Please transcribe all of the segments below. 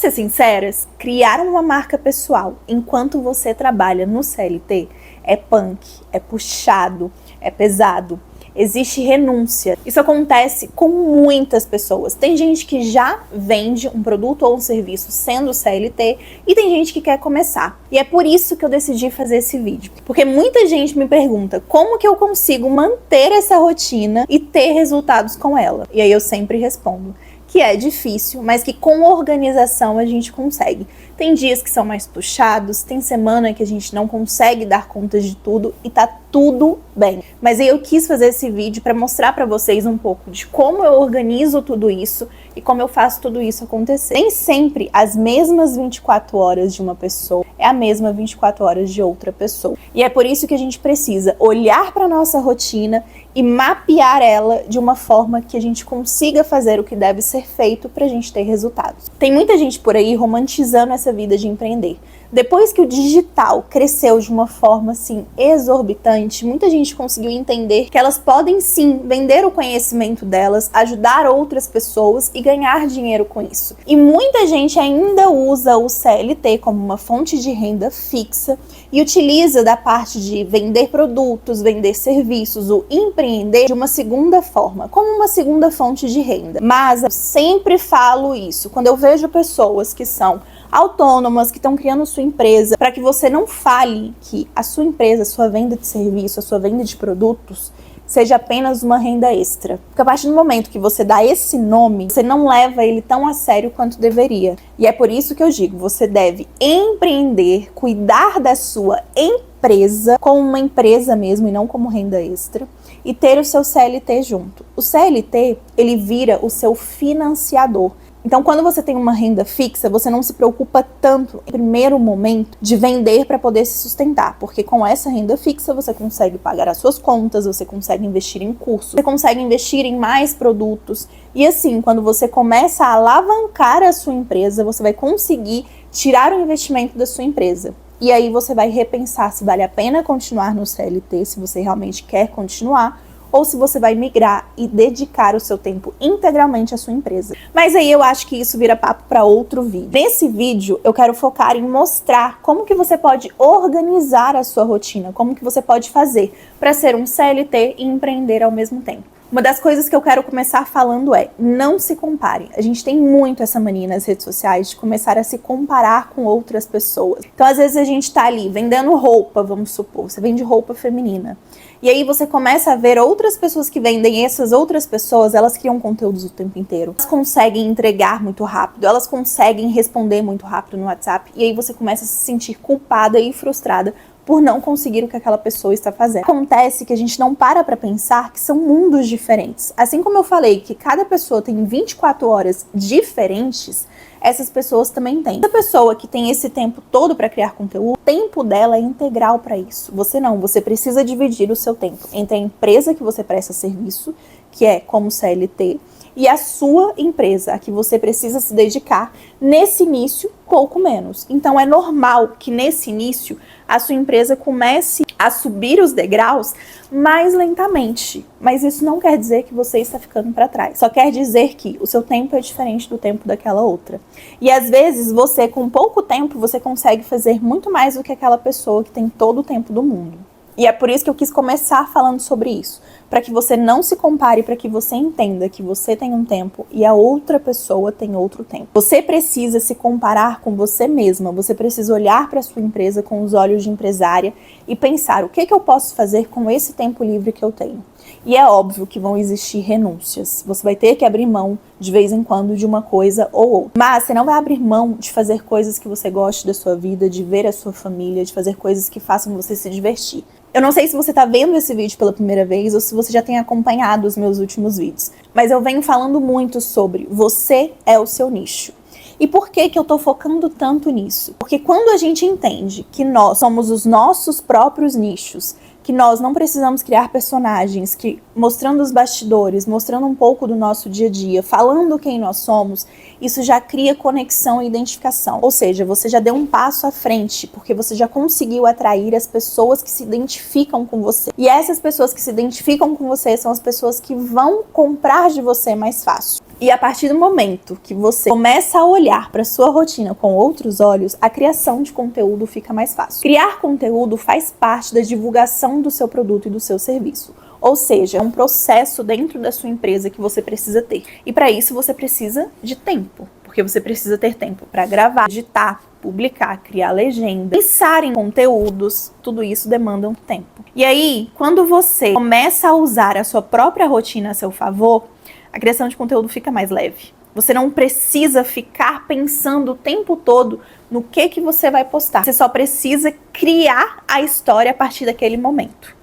ser sinceras, criar uma marca pessoal enquanto você trabalha no CLT é punk, é puxado, é pesado. Existe renúncia. Isso acontece com muitas pessoas. Tem gente que já vende um produto ou um serviço sendo CLT e tem gente que quer começar. E é por isso que eu decidi fazer esse vídeo. Porque muita gente me pergunta como que eu consigo manter essa rotina e ter resultados com ela. E aí eu sempre respondo que é difícil, mas que com organização a gente consegue. Tem dias que são mais puxados, tem semana que a gente não consegue dar conta de tudo e tá tudo bem. Mas aí eu quis fazer esse vídeo para mostrar para vocês um pouco de como eu organizo tudo isso e como eu faço tudo isso acontecer. Nem sempre as mesmas 24 horas de uma pessoa é a mesma 24 horas de outra pessoa. E é por isso que a gente precisa olhar para nossa rotina e mapear ela de uma forma que a gente consiga fazer o que deve ser feito para a gente ter resultados. Tem muita gente por aí romantizando essa vida de empreender. Depois que o digital cresceu de uma forma assim exorbitante, muita gente conseguiu entender que elas podem sim vender o conhecimento delas, ajudar outras pessoas e ganhar dinheiro com isso. E muita gente ainda usa o CLT como uma fonte de renda fixa e utiliza da parte de vender produtos, vender serviços, o empreender de uma segunda forma, como uma segunda fonte de renda. Mas eu sempre falo isso, quando eu vejo pessoas que são autônomas, que estão criando sua empresa, para que você não fale que a sua empresa, a sua venda de serviço, a sua venda de produtos seja apenas uma renda extra. Porque a partir do momento que você dá esse nome, você não leva ele tão a sério quanto deveria. E é por isso que eu digo, você deve empreender, cuidar da sua empresa como uma empresa mesmo e não como renda extra, e ter o seu CLT junto. O CLT, ele vira o seu financiador. Então, quando você tem uma renda fixa, você não se preocupa tanto, em primeiro momento, de vender para poder se sustentar. Porque com essa renda fixa, você consegue pagar as suas contas, você consegue investir em cursos, você consegue investir em mais produtos. E assim, quando você começa a alavancar a sua empresa, você vai conseguir tirar o investimento da sua empresa. E aí você vai repensar se vale a pena continuar no CLT, se você realmente quer continuar, ou se você vai migrar e dedicar o seu tempo integralmente à sua empresa. Mas aí eu acho que isso vira papo para outro vídeo. Nesse vídeo eu quero focar em mostrar como que você pode organizar a sua rotina, como que você pode fazer para ser um CLT e empreender ao mesmo tempo. Uma das coisas que eu quero começar falando é, não se compare. A gente tem muito essa mania nas redes sociais de começar a se comparar com outras pessoas. Então, às vezes a gente tá ali vendendo roupa, vamos supor, você vende roupa feminina. E aí você começa a ver outras pessoas que vendem, essas outras pessoas, elas criam conteúdos o tempo inteiro. Elas conseguem entregar muito rápido, elas conseguem responder muito rápido no WhatsApp. E aí você começa a se sentir culpada e frustrada por não conseguir o que aquela pessoa está fazendo. Acontece que a gente não para pensar que são mundos diferentes. Assim como eu falei que cada pessoa tem 24 horas diferentes, essas pessoas também têm. Essa pessoa que tem esse tempo todo para criar conteúdo, o tempo dela é integral para isso. Você não, você precisa dividir o seu tempo entre a empresa que você presta serviço, que é como CLT, e a sua empresa, a que você precisa se dedicar nesse início pouco menos. Então é normal que nesse início a sua empresa comece a subir os degraus mais lentamente, mas isso não quer dizer que você está ficando para trás. Só quer dizer que o seu tempo é diferente do tempo daquela outra. E às vezes você, com pouco tempo, você consegue fazer muito mais do que aquela pessoa que tem todo o tempo do mundo. E é por isso que eu quis começar falando sobre isso, para que você não se compare, para que você entenda que você tem um tempo e a outra pessoa tem outro tempo. Você precisa se comparar com você mesma, você precisa olhar para a sua empresa com os olhos de empresária e pensar o que eu posso fazer com esse tempo livre que eu tenho. E é óbvio que vão existir renúncias. Você vai ter que abrir mão de vez em quando de uma coisa ou outra. Mas você não vai abrir mão de fazer coisas que você goste da sua vida, de ver a sua família, de fazer coisas que façam você se divertir. Eu não sei se você está vendo esse vídeo pela primeira vez ou se você já tem acompanhado os meus últimos vídeos. Mas eu venho falando muito sobre você é o seu nicho. E por que eu tô focando tanto nisso? Porque quando a gente entende que nós somos os nossos próprios nichos, que nós não precisamos criar personagens que, mostrando os bastidores, mostrando um pouco do nosso dia a dia, falando quem nós somos, isso já cria conexão e identificação. Ou seja, você já deu um passo à frente, porque você já conseguiu atrair as pessoas que se identificam com você. E essas pessoas que se identificam com você são as pessoas que vão comprar de você mais fácil. E a partir do momento que você começa a olhar para sua rotina com outros olhos, a criação de conteúdo fica mais fácil. Criar conteúdo faz parte da divulgação do seu produto e do seu serviço. Ou seja, é um processo dentro da sua empresa que você precisa ter. E para isso você precisa de tempo, porque você precisa ter tempo para gravar, editar, publicar, criar legenda, pensar em conteúdos, tudo isso demanda um tempo. E aí, quando você começa a usar a sua própria rotina a seu favor, a criação de conteúdo fica mais leve. Você não precisa ficar pensando o tempo todo no que você vai postar. Você só precisa criar a história a partir daquele momento.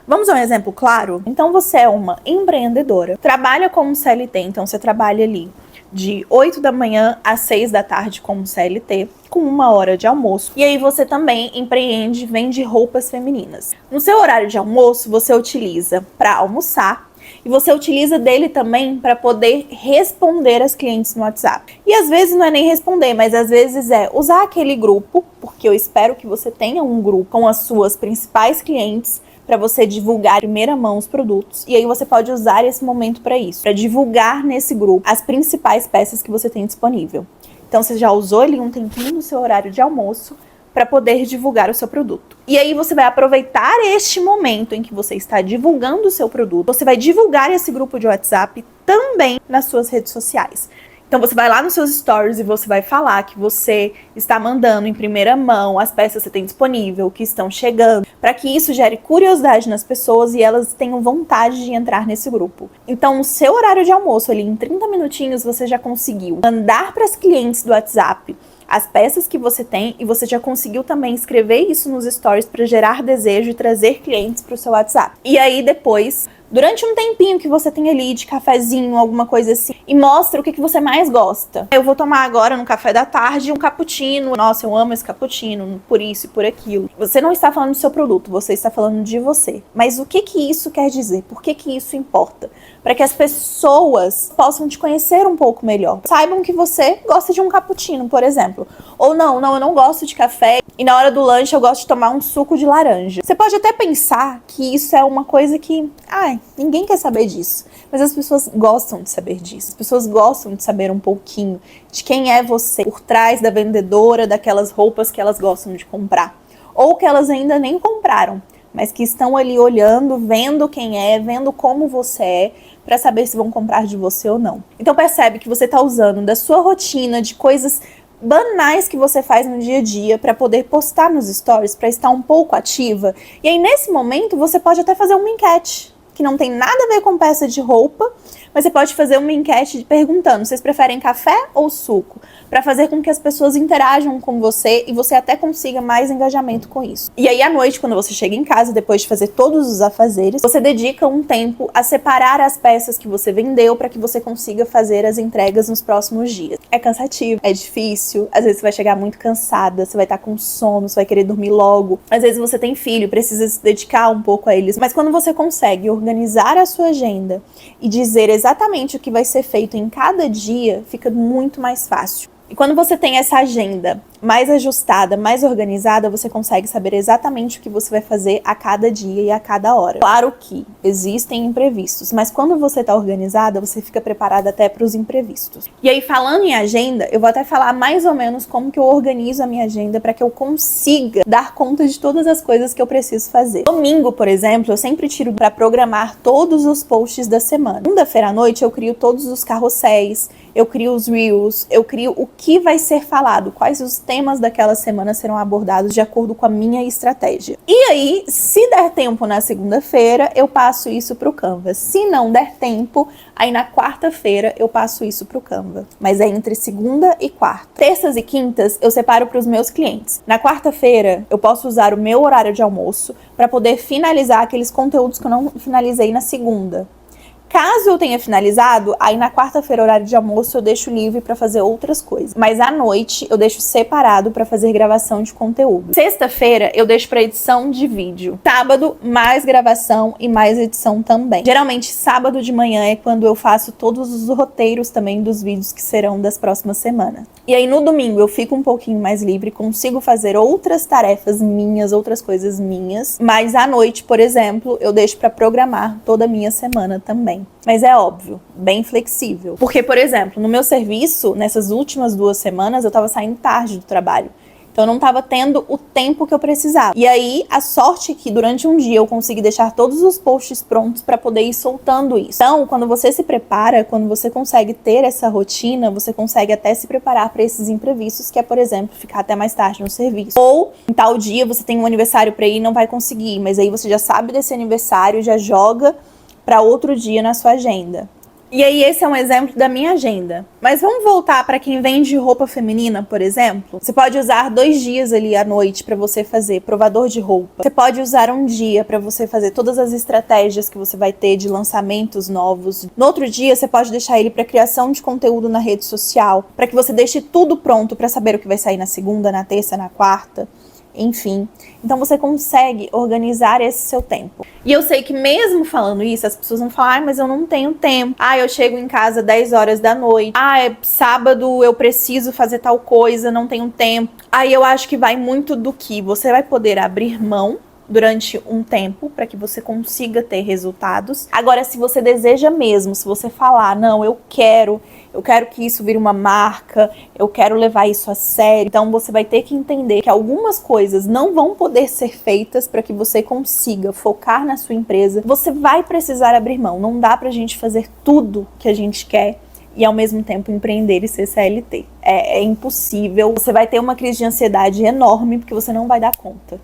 Vamos a um exemplo claro? Então você é uma empreendedora, trabalha como CLT, então você trabalha ali de 8 da manhã às 6 da tarde como CLT, com 1 hora de almoço. E aí você também empreende, vende roupas femininas. No seu horário de almoço, você utiliza para almoçar, e você utiliza dele também para poder responder as clientes no WhatsApp. E às vezes não é nem responder, mas às vezes é usar aquele grupo, porque eu espero que você tenha um grupo com as suas principais clientes, para você divulgar em primeira mão os produtos. E aí você pode usar esse momento para isso, para divulgar nesse grupo as principais peças que você tem disponível. Então você já usou ali um tempinho no seu horário de almoço para poder divulgar o seu produto. E aí você vai aproveitar este momento em que você está divulgando o seu produto, você vai divulgar esse grupo de WhatsApp também nas suas redes sociais. Então você vai lá nos seus stories e você vai falar que você está mandando em primeira mão as peças que você tem disponível, que estão chegando, para que isso gere curiosidade nas pessoas e elas tenham vontade de entrar nesse grupo. Então o seu horário de almoço ali em 30 minutinhos você já conseguiu mandar para as clientes do WhatsApp as peças que você tem e você já conseguiu também escrever isso nos stories para gerar desejo e trazer clientes para o seu WhatsApp. E aí depois, durante um tempinho que você tem ali de cafezinho, alguma coisa assim, e mostra o que você mais gosta. Eu vou tomar agora no café da tarde um cappuccino. Nossa, eu amo esse cappuccino, por isso e por aquilo. Você não está falando do seu produto, você está falando de você. Mas o que isso quer dizer? Por que isso importa? Para que as pessoas possam te conhecer um pouco melhor. Saibam que você gosta de um cappuccino, por exemplo. Ou não, eu não gosto de café e na hora do lanche eu gosto de tomar um suco de laranja. Você pode até pensar que isso é uma coisa que, ninguém quer saber disso. Mas as pessoas gostam de saber disso. As pessoas gostam de saber um pouquinho de quem é você por trás da vendedora, daquelas roupas que elas gostam de comprar. Ou que elas ainda nem compraram, mas que estão ali olhando, vendo quem é, vendo como você é, para saber se vão comprar de você ou não. Então percebe que você está usando da sua rotina, de coisas banais que você faz no dia a dia para poder postar nos stories, para estar um pouco ativa. E aí nesse momento você pode até fazer uma enquete, que não tem nada a ver com peça de roupa, mas você pode fazer uma enquete perguntando, vocês preferem café ou suco? Para fazer com que as pessoas interajam com você e você até consiga mais engajamento com isso. E aí à noite, quando você chega em casa, depois de fazer todos os afazeres, você dedica um tempo a separar as peças que você vendeu para que você consiga fazer as entregas nos próximos dias. É cansativo, é difícil, às vezes você vai chegar muito cansada, você vai estar com sono, você vai querer dormir logo. Às vezes você tem filho, precisa se dedicar um pouco a eles. Mas quando você consegue organizar a sua agenda e dizer exatamente o que vai ser feito em cada dia, fica muito mais fácil. E quando você tem essa agenda mais ajustada, mais organizada, você consegue saber exatamente o que você vai fazer a cada dia e a cada hora. Claro que existem imprevistos, mas quando você está organizada, você fica preparada até para os imprevistos. E aí, falando em agenda, eu vou até falar mais ou menos como que eu organizo a minha agenda para que eu consiga dar conta de todas as coisas que eu preciso fazer. Domingo, por exemplo, eu sempre tiro para programar todos os posts da semana. Segunda-feira à noite, eu crio todos os carrosséis, eu crio os reels, eu crio o que vai ser falado, quais os temas daquela semana serão abordados de acordo com a minha estratégia. E aí, se der tempo na segunda-feira, eu passo isso pro Canva. Se não der tempo, aí na quarta-feira eu passo isso pro Canva. Mas é entre segunda e quarta. Terças e quintas eu separo para os meus clientes. Na quarta-feira, eu posso usar o meu horário de almoço para poder finalizar aqueles conteúdos que eu não finalizei na segunda. Caso eu tenha finalizado, aí na quarta-feira, horário de almoço, eu deixo livre para fazer outras coisas. Mas à noite, eu deixo separado para fazer gravação de conteúdo. Sexta-feira, eu deixo para edição de vídeo. Sábado, mais gravação e mais edição também. Geralmente, sábado de manhã é quando eu faço todos os roteiros também dos vídeos que serão das próximas semanas. E aí no domingo, eu fico um pouquinho mais livre, consigo fazer outras tarefas minhas, outras coisas minhas. Mas à noite, por exemplo, eu deixo para programar toda a minha semana também. também. Mas é óbvio, bem flexível. Porque, por exemplo, no meu serviço, nessas últimas 2 semanas, eu tava saindo tarde do trabalho. Então eu não estava tendo o tempo que eu precisava. E aí, a sorte é que durante um dia eu consegui deixar todos os posts prontos para poder ir soltando isso. Então, quando você se prepara, quando você consegue ter essa rotina, você consegue até se preparar para esses imprevistos, que é, por exemplo, ficar até mais tarde no serviço. Ou, em tal dia, você tem um aniversário para ir e não vai conseguir, mas aí você já sabe desse aniversário, já joga para outro dia na sua agenda. E aí esse é um exemplo da minha agenda. Mas vamos voltar para quem vende roupa feminina, por exemplo. Você pode usar 2 dias ali à noite para você fazer provador de roupa. Você pode usar um dia para você fazer todas as estratégias que você vai ter de lançamentos novos. No outro dia, você pode deixar ele para criação de conteúdo na rede social, para que você deixe tudo pronto para saber o que vai sair na segunda, na terça, na quarta. Enfim, então você consegue organizar esse seu tempo. E eu sei que mesmo falando isso, as pessoas vão falar, mas eu não tenho tempo. Eu chego em casa 10 horas da noite. É sábado, eu preciso fazer tal coisa, não tenho tempo. Aí eu acho que vai muito do que você vai poder abrir mão durante um tempo para que você consiga ter resultados. Agora, se você deseja mesmo, se você falar, não, eu quero que isso vire uma marca, eu quero levar isso a sério, então você vai ter que entender que algumas coisas não vão poder ser feitas para que você consiga focar na sua empresa. Você vai precisar abrir mão, não dá pra gente fazer tudo que a gente quer e ao mesmo tempo empreender e ser CLT. É impossível, você vai ter uma crise de ansiedade enorme porque você não vai dar conta.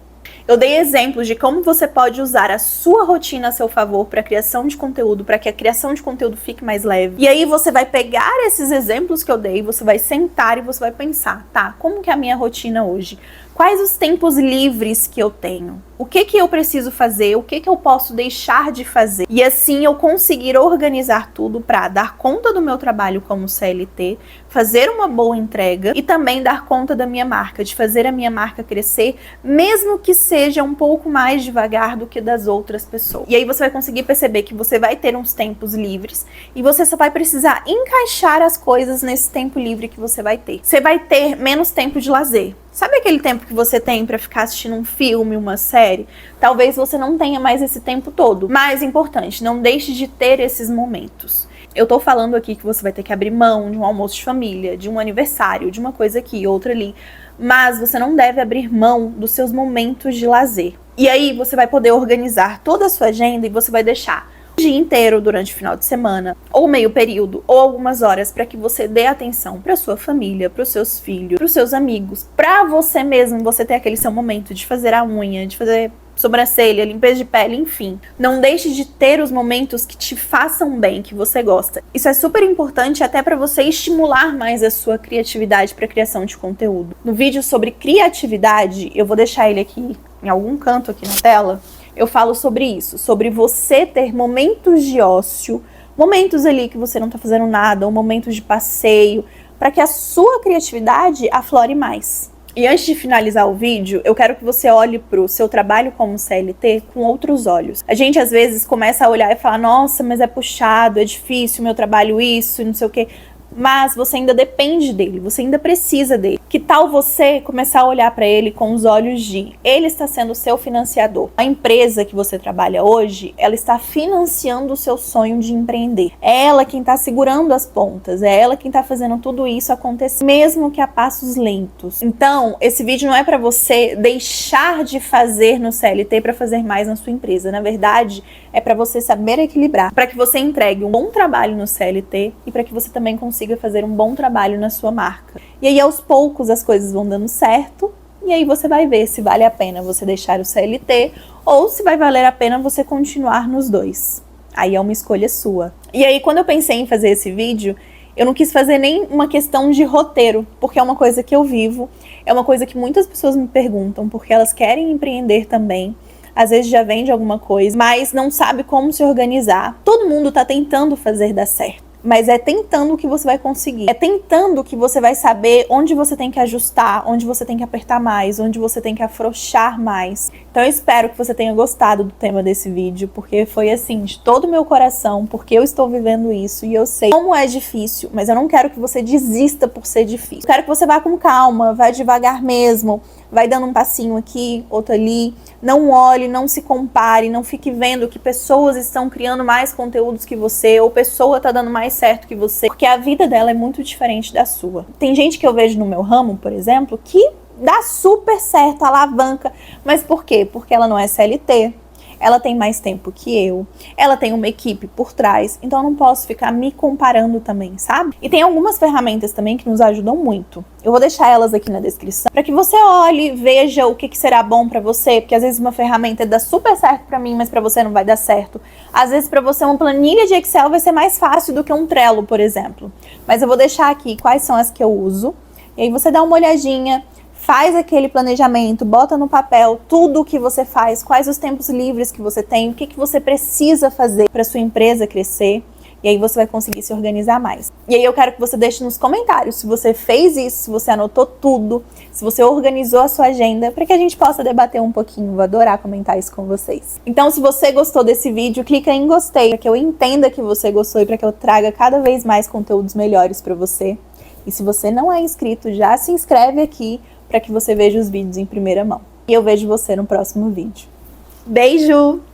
Eu dei exemplos de como você pode usar a sua rotina a seu favor para a criação de conteúdo, para que a criação de conteúdo fique mais leve. E aí você vai pegar esses exemplos que eu dei, você vai sentar e você vai pensar, tá, como que é a minha rotina hoje? Quais os tempos livres que eu tenho? O que eu preciso fazer? O que eu posso deixar de fazer? E assim eu conseguir organizar tudo para dar conta do meu trabalho como CLT, fazer uma boa entrega e também dar conta da minha marca, de fazer a minha marca crescer, mesmo que seja um pouco mais devagar do que das outras pessoas. E aí você vai conseguir perceber que você vai ter uns tempos livres e você só vai precisar encaixar as coisas nesse tempo livre que você vai ter. Você vai ter menos tempo de lazer. Sabe aquele tempo que você tem para ficar assistindo um filme, uma série? Talvez você não tenha mais esse tempo todo. Mais importante, não deixe de ter esses momentos. Eu tô falando aqui que você vai ter que abrir mão de um almoço de família, de um aniversário, de uma coisa aqui, outra ali. Mas você não deve abrir mão dos seus momentos de lazer. E aí você vai poder organizar toda a sua agenda e você vai deixar o dia inteiro durante o final de semana, ou meio período, ou algumas horas, para que você dê atenção para sua família, para os seus filhos, para os seus amigos, para você mesmo, você ter aquele seu momento de fazer a unha, de fazer sobrancelha, limpeza de pele, enfim. Não deixe de ter os momentos que te façam bem, que você gosta. Isso é super importante até para você estimular mais a sua criatividade para criação de conteúdo. No vídeo sobre criatividade, eu vou deixar ele aqui em algum canto aqui na tela. Eu falo sobre isso, sobre você ter momentos de ócio, momentos ali que você não tá fazendo nada, ou momentos de passeio, para que a sua criatividade aflore mais. E antes de finalizar o vídeo, eu quero que você olhe pro seu trabalho como CLT com outros olhos. A gente às vezes começa a olhar e falar, nossa, mas é puxado, é difícil, meu trabalho isso, não sei o quê. Mas você ainda depende dele, você ainda precisa dele. Que tal você começar a olhar para ele com os olhos de ele está sendo o seu financiador. A empresa que você trabalha hoje, ela está financiando o seu sonho de empreender. É ela quem está segurando as pontas, é ela quem está fazendo tudo isso acontecer, mesmo que a passos lentos. Então, esse vídeo não é para você deixar de fazer no CLT para fazer mais na sua empresa. Na verdade, é para você saber equilibrar, para que você entregue um bom trabalho no CLT e para que você também consiga fazer um bom trabalho na sua marca. E aí, aos poucos, as coisas vão dando certo, e aí você vai ver se vale a pena você deixar o CLT ou se vai valer a pena você continuar nos dois. Aí é uma escolha sua. E aí, quando eu pensei em fazer esse vídeo, eu não quis fazer nem uma questão de roteiro, porque é uma coisa que eu vivo, é uma coisa que muitas pessoas me perguntam, porque elas querem empreender também. Às vezes já vende alguma coisa, mas não sabe como se organizar. Todo mundo tá tentando fazer dar certo. Mas é tentando que você vai conseguir. É tentando que você vai saber onde você tem que ajustar, onde você tem que apertar mais, onde você tem que afrouxar mais. Então eu espero que você tenha gostado do tema desse vídeo, porque foi assim, de todo o meu coração, porque eu estou vivendo isso e eu sei como é difícil, mas eu não quero que você desista por ser difícil. Eu quero que você vá com calma, vá devagar mesmo. vai dando um passinho aqui, outro ali. Não olhe, não se compare, não fique vendo que pessoas estão criando mais conteúdos que você, ou pessoa tá dando mais certo que você, porque a vida dela é muito diferente da sua. Tem gente que eu vejo no meu ramo, por exemplo, que dá super certo, alavanca, mas por quê? Porque ela não é CLT. Ela tem mais tempo que eu, ela tem uma equipe por trás, então eu não posso ficar me comparando também, sabe? E tem algumas ferramentas também que nos ajudam muito. Eu vou deixar elas aqui na descrição para que você olhe, veja o que será bom para você, porque às vezes uma ferramenta dá super certo para mim, mas para você não vai dar certo. Às vezes para você uma planilha de Excel vai ser mais fácil do que um Trello, por exemplo. Mas eu vou deixar aqui quais são as que eu uso, e aí você dá uma olhadinha, faz aquele planejamento, bota no papel tudo o que você faz, quais os tempos livres que você tem, o que você precisa fazer para sua empresa crescer, e aí você vai conseguir se organizar mais. E aí eu quero que você deixe nos comentários se você fez isso, se você anotou tudo, se você organizou a sua agenda, para que a gente possa debater um pouquinho. Vou adorar comentar isso com vocês. Então, se você gostou desse vídeo, clica em gostei, para que eu entenda que você gostou e para que eu traga cada vez mais conteúdos melhores para você. E se você não é inscrito, já se inscreve aqui, para que você veja os vídeos em primeira mão. E eu vejo você no próximo vídeo. Beijo!